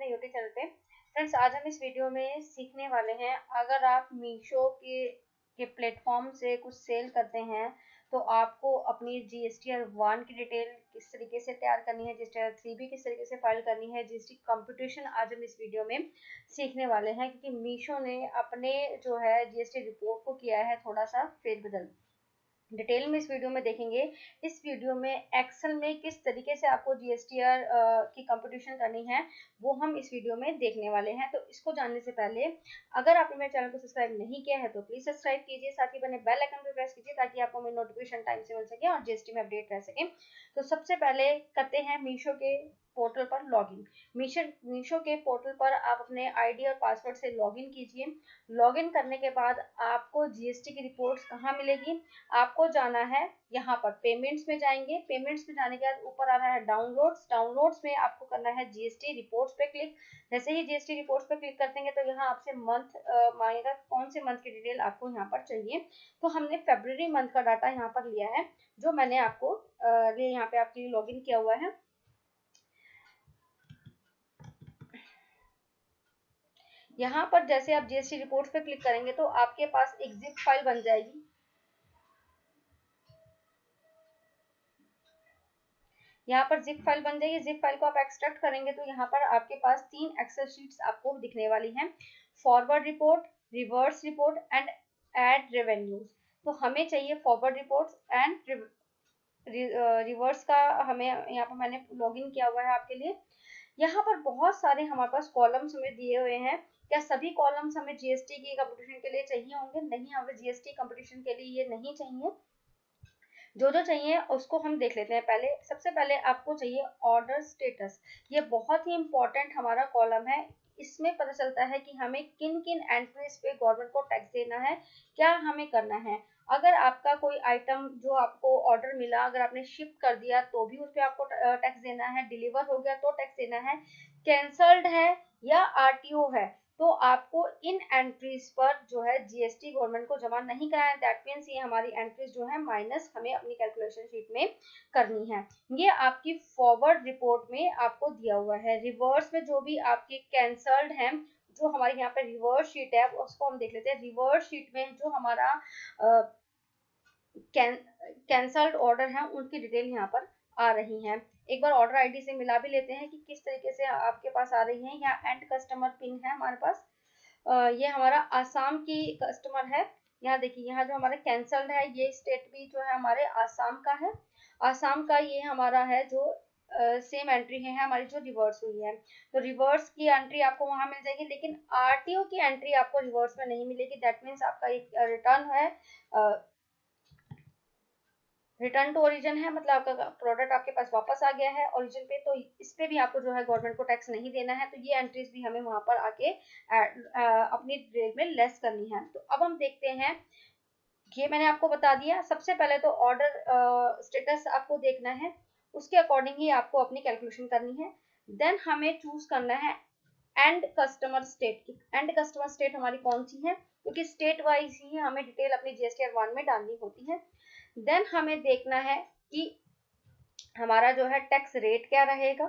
अपने YouTube channel पे। Friends, आज हम इस वीडियो में सीखने वाले हैं, अगर आप मीशो के प्लेटफॉर्म से कुछ सेल करते हैं तो आपको अपनी जीएसटीआर 1 की डिटेल किस तरीके से तैयार करनी है, जीएसटीआर 3 भी किस तरीके से फाइल करनी है। जीएसटी कंप्यूटेशन आज हम इस वीडियो में सीखने वाले हैं, क्योंकि मीशो ने अपने जो है जीएसटी रिपोर्ट को किया है थोड़ा सा फेरबदल। डिटेल में इस वीडियो में देखेंगे। इस वीडियो में एक्सेल में किस तरीके से आपको जीएसटीआर की कंप्यूटेशन करनी है वो हम इस वीडियो में देखने वाले हैं। तो इसको जानने से पहले अगर आपने मेरे चैनल को सब्सक्राइब नहीं किया है तो प्लीज सब्सक्राइब कीजिए, साथ ही बने बेल आइकन पर प्रेस कीजिए ताकि आपको मेरी नोटिफिकेशन टाइम से मिल सके और जीएसटी में अपडेट रह सके। तो सबसे पहले करते हैं मीशो के पोर्टल पर लॉगिन। मीशो के पोर्टल पर आप अपने आईडी और पासवर्ड से लॉगिन कीजिए। लॉगिन करने के बाद आपको जीएसटी की रिपोर्ट्स कहाँ मिलेगी, आपको जाना है यहाँ पर पेमेंट्स में जाएंगे। पेमेंट्स में जाने के बाद ऊपर आ रहा है डाउनलोड्स। डाउनलोड्स में आपको करना है जीएसटी रिपोर्ट्स पे क्लिक। जैसे ही जीएसटी रिपोर्ट्स पे क्लिक करते हैं तो यहाँ आपसे मंथ मांगेगा, कौन से मंथ की डिटेल आपको यहाँ पर चाहिए। तो हमने फरवरी मंथ का डाटा यहाँ पर लिया है, जो मैंने आपको लिए यहाँ पे आपके लिए लॉगिन किया हुआ है। यहाँ पर जैसे आप जीएसटी रिपोर्ट्स पे क्लिक करेंगे तो आपके पास एक जिप फाइल बन जाएगी। यहाँ पर जिप फाइल बन जाएगी। जिप फाइल को आप एक्सट्रैक्ट करेंगे तो यहाँ पर आपके पास 3 एक्सेल शीट्स आपको दिखने वाली हैं, forward report, reverse report and ad revenues. तो हमें चाहिए फॉरवर्ड रिपोर्ट्स एंड रिवर्स का, हमें यहाँ पर मैंने लॉगिन किया हुआ है आपके लिए। यहाँ पर बहुत सारे हमारे पास कॉलम्स हमें दिए हुए हैं। क्या सभी कॉलम्स हमें जीएसटी की कंपटीशन के लिए चाहिए होंगे? नहीं, हमें जीएसटी कंपटीशन के लिए ये नहीं चाहिए। जो चाहिए उसको हम देख लेते हैं। पहले सबसे पहले आपको चाहिए ऑर्डर स्टेटस। ये बहुत ही इंपॉर्टेंट हमारा कॉलम है। इसमें पता चलता है कि हमें किन किन एंट्रीज पे गवर्नमेंट को टैक्स देना है, क्या हमें करना है। अगर आपका कोई आइटम जो आपको ऑर्डर मिला, अगर आपने शिप कर दिया तो भी उस पर आपको टैक्स देना है, डिलीवर हो गया तो टैक्स देना है, कैंसल्ड है या आरटीओ है तो आपको इन एंट्रीज पर जो है जीएसटी गवर्नमेंट को जमा नहीं कराना है। दैट मीन्स ये हमारी एंट्रीज जो है माइनस हमें अपनी कैलकुलेशन शीट में करनी है। ये आपकी फॉरवर्ड रिपोर्ट में आपको दिया हुआ है। रिवर्स में जो भी आपके कैंसल्ड हैं, जो हमारी यहाँ पे रिवर्स शीट है उसको हम देख लेते हैं। रिवर्स शीट में जो हमारा कैंसल्ड ऑर्डर है उनकी डिटेल यहाँ पर आ रही है। एक बार ऑर्डर आईडी से मिला भी लेते हैं कि किस तरीके से आपके पास आ रही है। यहाँ एंड कस्टमर पिन है हमारे पास। ये हमारा आसाम की कस्टमर है। यहाँ देखिए, यहाँ जो हमारा कैंसल्ड है ये स्टेट भी जो है हमारे आसाम का है। आसाम का ये हमारा है जो सेम एंट्री है हमारी जो रिवर्स हुई है। तो रिवर्स की एंट्री आपको वहां मिल जाएगी, लेकिन आरटीओ की एंट्री आपको रिवर्स में नहीं मिलेगी। दैट मीन्स आपका एक रिटर्न है, रिटर्न टू ओरिजिन है, मतलब आपका प्रोडक्ट आपके पास वापस आ गया है ओरिजिन पे, तो इस पे भी आपको जो है गवर्नमेंट को टैक्स नहीं देना है। तो ये एंट्रीज भी हमें वहां पर आके अपनी डिटेल में लेस करनी है। तो अब हम देखते हैं, ये मैंने आपको बता दिया। सबसे पहले तो ऑर्डर स्टेटस आपको देखना है, उसके अकॉर्डिंग ही आपको अपनी कैलकुलेशन करनी है। देन हमें चूज करना है and customer state. And customer state हमारी कौन सी है, क्योंकि स्टेट वाइज ही हमें डिटेल अपनी जीएसटीआर 1 में डालनी होती है। देन हमें देखना है कि हमारा जो है टैक्स रेट क्या रहेगा।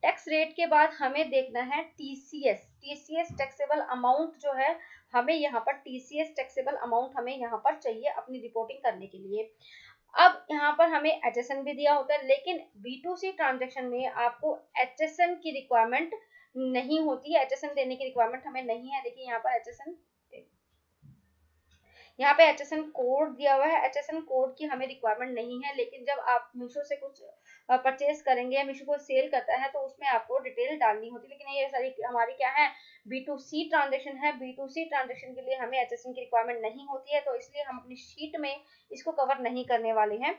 टैक्स रेट के बाद हमें देखना है टीसीएस। टीसीएस टैक्सेबल अमाउंट जो है हमें यहाँ पर टीसीएस टैक्सेबल अमाउंट हमें यहाँ पर चाहिए अपनी रिपोर्टिंग करने के लिए। अब यहाँ पर हमें एचएसएन भी दिया होता है, लेकिन B2C ट्रांजेक्शन में आपको एचएसएन की रिक्वायरमेंट नहीं होती है। एचएसएन देने की रिक्वायरमेंट हमें नहीं है। देखिए यहाँ पर एचएसएन, यहाँ पे एचएसएन कोड दिया हुआ है। एचएसएन कोड की हमें रिक्वायरमेंट नहीं है, लेकिन जब आप मीशो से कुछ परचेज करेंगे या मीशो को सेल करता है तो उसमें आपको डिटेल डालनी होती है। लेकिन ये सारी हमारी क्या है, B2C ट्रांजेक्शन है। B2C ट्रांजेक्शन के लिए हमें एचएसएन की रिक्वायरमेंट नहीं होती है, तो इसलिए हम अपनी शीट में इसको कवर नहीं करने वाले हैं।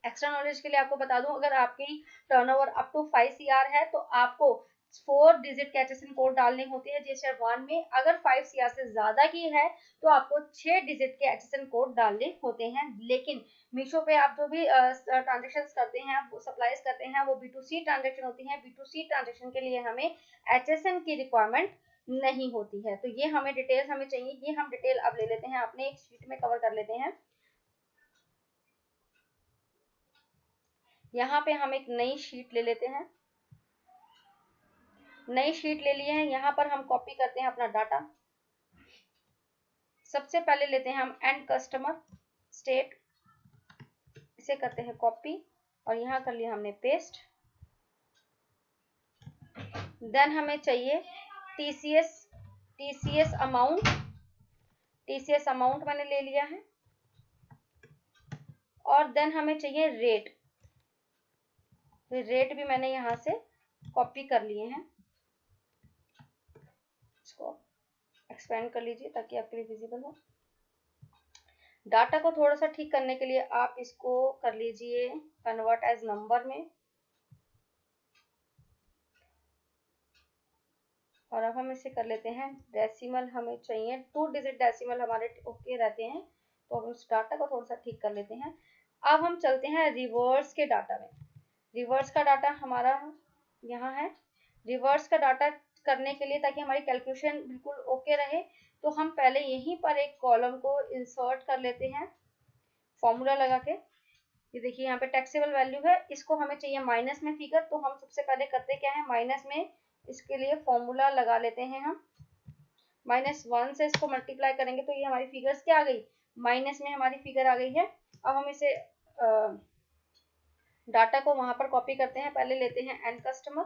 एक्स्ट्रा नॉलेज के लिए आपको बता दूं, अगर आपकी टर्नओवर अप टू 5 CR है तो आपको 4 डिजिट के एचएसएन कोड डालने होते हैं जीएसटीआर 1 में। अगर 5 CR से ज्यादा की है तो आपको 6 डिजिट के एचएसएन कोड डालने होते हैं। लेकिन मीशो पे आप जो भी ट्रांजेक्शन करते हैं, वो सप्लाईज करते हैं, वो B2C ट्रांजेक्शन होती है। B2C ट्रांजेक्शन के लिए हमें एचएसएन की रिक्वायरमेंट नहीं होती है। तो ये हमें डिटेल्स हमें चाहिए, ये हम डिटेल अब ले लेते हैं, अपने एक शीट में कवर कर लेते हैं। यहाँ पे हम एक नई शीट ले लेते हैं। नई शीट ले लिए हैं। यहाँ पर हम कॉपी करते हैं अपना डाटा। सबसे पहले लेते हैं हम एंड कस्टमर स्टेट, इसे करते हैं कॉपी और यहाँ कर लिया हमने पेस्ट। देन हमें चाहिए टीसीएस अमाउंट मैंने ले लिया है। और देन हमें चाहिए रेट, तो रेट भी मैंने यहाँ से कॉपी कर लिए हैं। इसको एक्सपेंड कर लीजिए ताकि आपके लिए विजिबल हो। डाटा को थोड़ा सा ठीक करने के लिए आप इसको कर लीजिए कन्वर्ट एज नंबर में। और अब हम इसे कर लेते हैं डेसिमल, हमें चाहिए 2 डिजिट डेसिमल हमारे ओके रहते हैं। तो हम उस डाटा को थोड़ा सा ठीक कर लेते हैं। अब हम चलते हैं रिवर्स के डाटा में। रिवर्स का डाटा हमारा यहाँ है। रिवर्स का डाटा करने के लिए ताकि हमारी कैलकुलेशन बिल्कुल ओके रहे, तो हम पहले यहीं पर एक कॉलम को इंसर्ट कर लेते हैं फॉर्मूला लगा के। ये देखिए यहाँ पे टैक्सेबल वैल्यू है, इसको हमें चाहिए माइनस में फिगर। तो हम सबसे पहले करते क्या है, माइनस में इसके लिए फॉर्मूला लगा लेते हैं हम। -1 से इसको मल्टीप्लाई करेंगे तो ये हमारी फिगर्स क्या आ गई, माइनस में हमारी फिगर आ गई है। अब हम इसे डाटा को वहां पर कॉपी करते हैं। पहले लेते हैं एंड कस्टमर,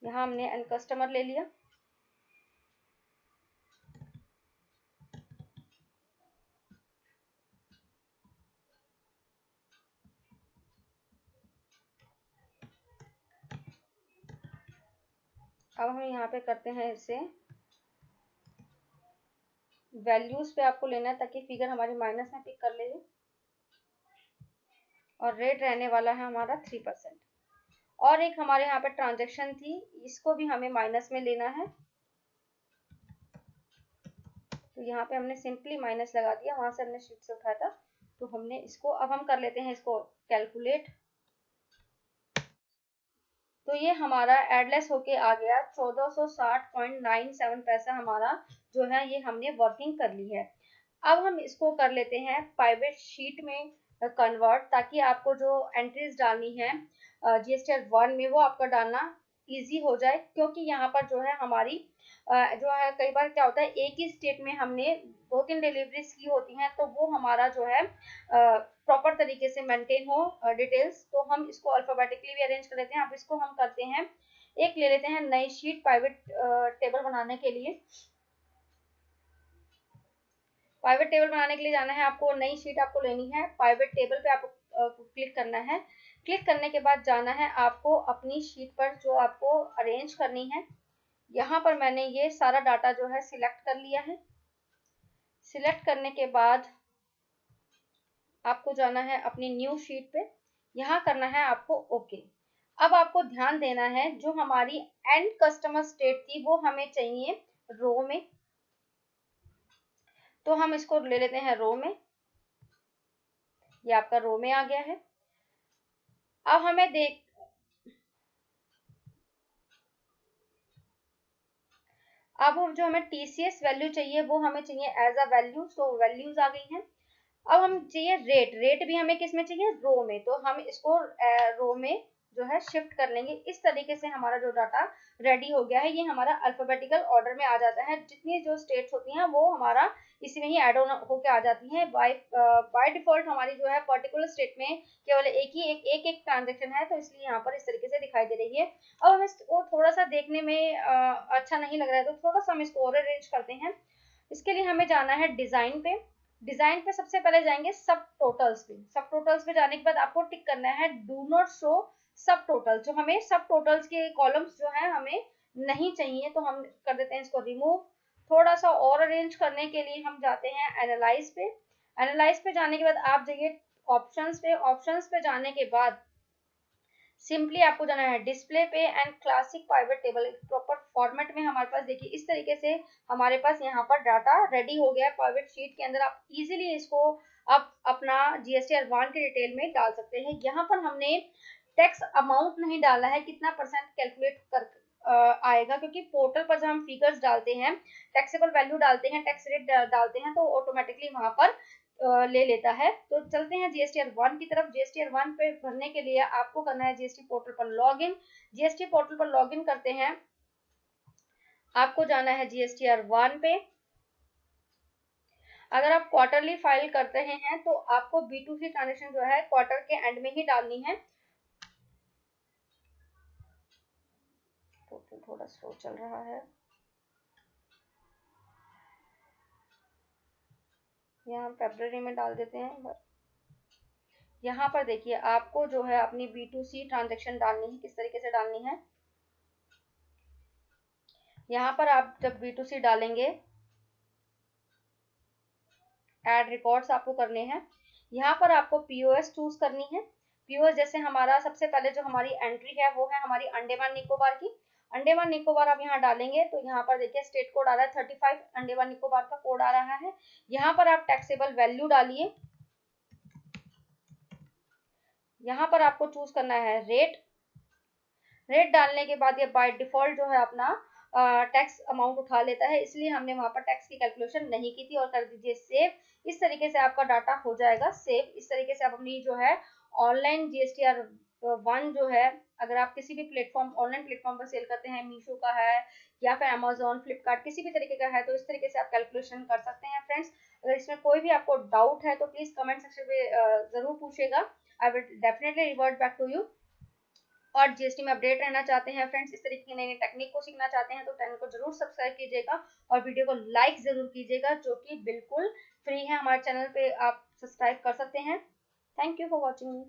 यहाँ हमने एंड कस्टमर ले लिया। अब हम यहाँ पे करते हैं इसे वैल्यूज पे आपको लेना है ताकि फिगर हमारी माइनस में पिक कर ले। और रेट रहने वाला है हमारा 3%। और एक हमारे यहाँ पे ट्रांजैक्शन थी, इसको भी हमें माइनस में लेना है। तो यहाँ पे हमने सिंपली माइनस लगा दिया, वहां से हमने शीट से उठाया था। तो हमने इसको, अब हम कर लेते हैं इसको कैलकुलेट। तो ये हमारा एडलेस होके आ गया 1460.97 पैसा हमारा जो है ये हमने वर्किंग कर ली है। अब हम इसको कर लेते हैं प्राइवेट शीट में कन्वर्ट, ताकि आपको जो एंट्रीज डालनी है जीएसटीआर 1 में वो आपका डालना इजी हो जाए। क्योंकि यहाँ पर जो है हमारी जो है कई बार क्या होता है, एक ही स्टेट में हमने 2-3 डिलीवरीज की होती हैं, तो वो हमारा जो है प्रॉपर तरीके से मेंटेन हो डिटेल्स। तो हम इसको अल्फाबेटिकली भी अरेंज कर लेते हैं। अब इसको हम करते हैं, एक ले लेते हैं नई शीट प्राइवेट टेबल बनाने के लिए। प्राइवेट टेबल बनाने के लिए जाना है आपको, नई शीट आपको लेनी है, प्राइवेट टेबल पे आपको क्लिक करना है। क्लिक करने के बाद जाना है आपको अपनी शीट पर जो आपको अरेंज करनी है। यहाँ पर मैंने ये सारा डाटा जो है सिलेक्ट कर लिया है। सिलेक्ट करने के बाद आपको जाना है अपनी न्यू शीट पे, यहाँ करना है आपको ओके। अब आपको ध्यान देना है जो हमारी एंड कस्टमर स्टेट थी वो हमें चाहिए रो में। तो हम इसको ले लेते हैं रो में, ये आपका रो में आ गया है। अब हमें अब जो हमें टीसीएस वैल्यू चाहिए वो हमें चाहिए एज अ वैल्यू, तो वैल्यूज आ गई हैं। अब हम चाहिए रेट भी हमें किस में चाहिए, रो में। तो हम इसको रो में जो है शिफ्ट कर लेंगे। इस तरीके से हमारा जो डाटा रेडी हो गया है, ये हमारा अल्फाबेटिकल ऑर्डर में आ जाता है। जितनी जो स्टेट्स होती हैं वो हमारा इसी में ही ऐड ऑन होके आ जाती हैं। बाय डिफॉल्ट हमारी जो है पर्टिकुलर स्टेट में केवल एक ट्रांजेक्शन है, तो इसलिए यहाँ पर इस तरीके से दिखाई दे रही है। अब हमें इसको थोड़ा सा देखने में अच्छा नहीं लग रहा है, तो थोड़ा सा हम इसको और अरेंज करते हैं। इसके लिए हमें जाना है डिजाइन पे। डिजाइन पे सबसे पहले जाएंगे सब टोटल्स पे। सब टोटल्स पे जाने के बाद आपको टिक करना है डू नॉट शो सब टोटल। जो हमें सब टोटल्स के कॉलम्स जो है हमें नहीं चाहिए, तो हम कर देते हैं इसको रिमूव। थोड़ा सा और अरेंज करने के लिए हम जाते हैं एनालाइज पे। एनालाइज पे जाने के बाद आप जाइए ऑप्शंस पे। ऑप्शंस पे जाने के बाद सिंपली आपको जाना है डिस्प्ले पे and classic private table. Proper format में हमारे पास देखिए इस तरीके से हमारे पास यहाँ पर डाटा रेडी हो गया है प्राइवेट शीट के अंदर। आप इजीली इसको आप अपना जीएसटीआर 1 के डिटेल में डाल सकते हैं। यहाँ पर हमने टैक्स अमाउंट नहीं डाला है, कितना परसेंट कैलकुलेट कर आएगा, क्योंकि पोर्टल पर जब हम फिगर्स डालते हैं, टैक्सेबल वैल्यू डालते हैं, टैक्स रेट डालते हैं, तो ऑटोमेटिकली वहां पर ले लेता है। तो चलते हैं जीएसटीआर 1 की तरफ। जीएसटीआर 1 पे भरने के लिए आपको करना है जीएसटी पोर्टल पर लॉगिन। जीएसटी पोर्टल पर लॉगिन करते हैं, आपको जाना है जीएसटीआर 1 पे। अगर आप क्वार्टरली फाइल कर रहे हैं तो आपको B2C ट्रांजेक्शन जो है क्वार्टर के एंड में ही डालनी है। तो थोड़ा स्लो चल रहा है, यहाँ हम फरवरी में डाल देते हैं। यहाँ पर देखिए आपको जो है अपनी B2C ट्रांजेक्शन डालनी है। किस तरीके से डालनी है, यहाँ पर आप जब B2C डालेंगे, ऐड रिकॉर्ड्स आपको करने हैं। यहाँ पर आपको पीओएस चूज करनी है। पीओएस जैसे हमारा सबसे पहले जो हमारी एंट्री है वो है हमारी अंडमान निकोबार की। अंडमान निकोबार आप यहाँ डालेंगे तो यहाँ पर देखिए स्टेट कोड आ रहा है 35, अंडमान निकोबार का कोड आ रहा है। यहाँ पर आप टैक्सेबल वैल्यू डालिए। यहाँ पर आपको चूज करना है रेट। रेट डालने के बाद ये बाय डिफॉल्ट जो है अपना टैक्स अमाउंट उठा लेता है, इसलिए हमने वहां पर टैक्स की कैलकुलेशन नहीं की थी। और कर दीजिए सेव। इस तरीके से आपका डाटा हो जाएगा सेव। इस तरीके से आप अपनी जो है ऑनलाइन जीएसटीआर 1 जो है, अगर आप किसी भी प्लेटफॉर्म ऑनलाइन प्लेटफॉर्म पर सेल करते हैं, मीशो का है या फिर अमेजोन, फ्लिपकार्ट, किसी भी तरीके का है, तो इस तरीके से आप कैलकुलेशन कर सकते हैं फ्रेंड्स। अगर इसमें कोई भी आपको डाउट है तो प्लीज कमेंट सेक्शन में जरूर पूछेगा। I will definitely revert back to you. और जीएसटी में अपडेट रहना चाहते हैं फ्रेंड्स, इस तरीके की नई नई टेक्निक को सीखना चाहते हैं तो चैनल को जरूर सब्सक्राइब कीजिएगा और वीडियो को लाइक जरूर कीजिएगा, जो कि बिल्कुल फ्री है। हमारे चैनल पे आप सब्सक्राइब कर सकते हैं। Thank you for watching.